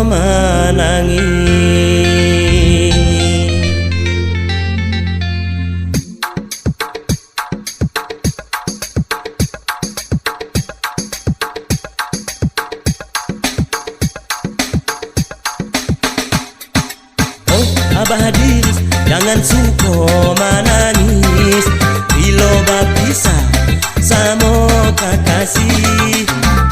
menangis. Oh Abah Hadiris, jangan suko menangis, bila berpisah sama kekasih.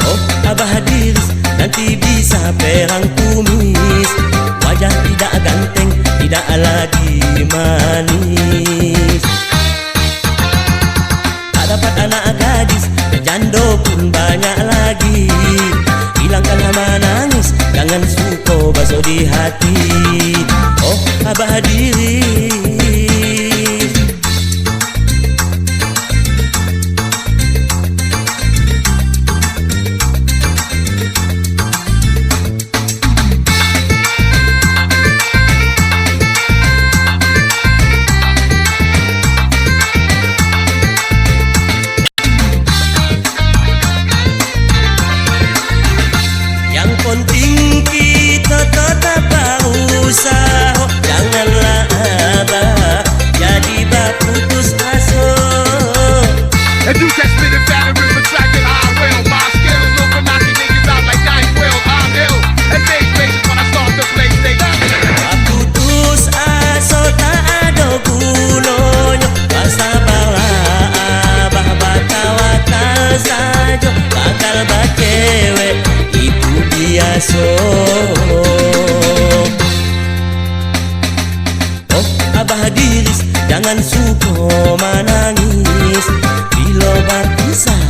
Oh Abah Hadiris, nanti bisa perang kumis, wajah tidak ganteng, tidak lagi manis. Tak dapat anak gadis, janda pun banyak lagi. Hilangkanlah menangis, jangan suko basuh di hati. Oh Abah Hadiris, yang penting kita tetap berusaha. Janganlah Abah jadi berputus asa. If you catch me the battery retracted, I will. My skills open knock you niggas out like night will. I'm ill and take patience when I start the PlayStation. Berputus asa tak ada gunanya, bersabarlah Abah, bertawakal saja. Gagal bercewek itu biasa. Oh Abah Hadiris, jangan suko menangis, bila berpisah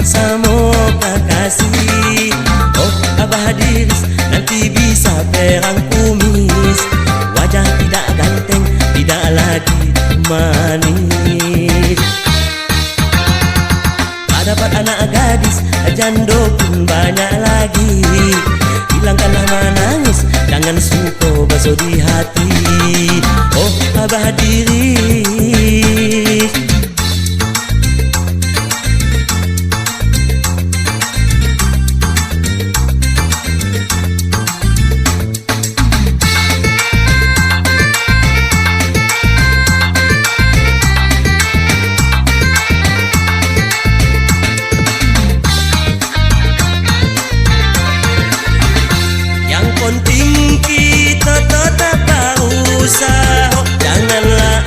sama kekasih. Oh Abah Hadiris, nanti bisa perang kumis, wajah tidak ganteng, tidak lagi manis. Tak dapat anak gadis, janda pun banyak lagi. Hilangkanlah menangis, jangan suko basuh di hati. Oh Abah Hadiris, yang penting kita tetap berusaha. Janganlah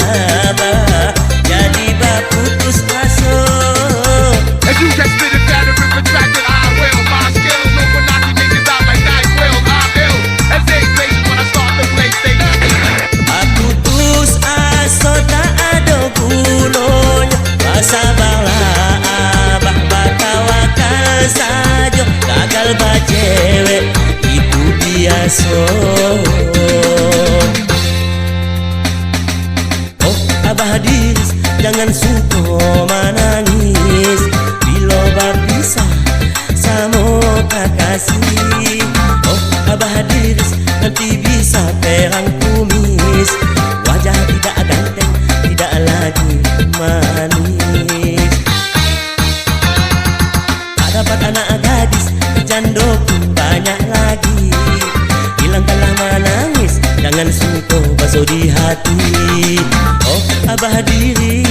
Abah jadi berputus asa. If you catch me the battery retracted, I will. My skills open knock you niggas out like night will. I'm ill and take patience when I start the PlayStation. Berputus asa tak ada gunanya, bersabarlah Abah, bertawakal saja. Gagal bercewek itu biasa. Oh Abah Hadiris, jangan suko menangis, bila berpisah sama kekasih. Oh Abah Hadiris, nanti bisa perang kumis, wajah tidak ganteng, tidak lagi manis. Tak dapat anak gadis, janda pun banyak lagi. Hilangkanlah menangis, jangan suko basuh di hati. Oh Abah Hadiris.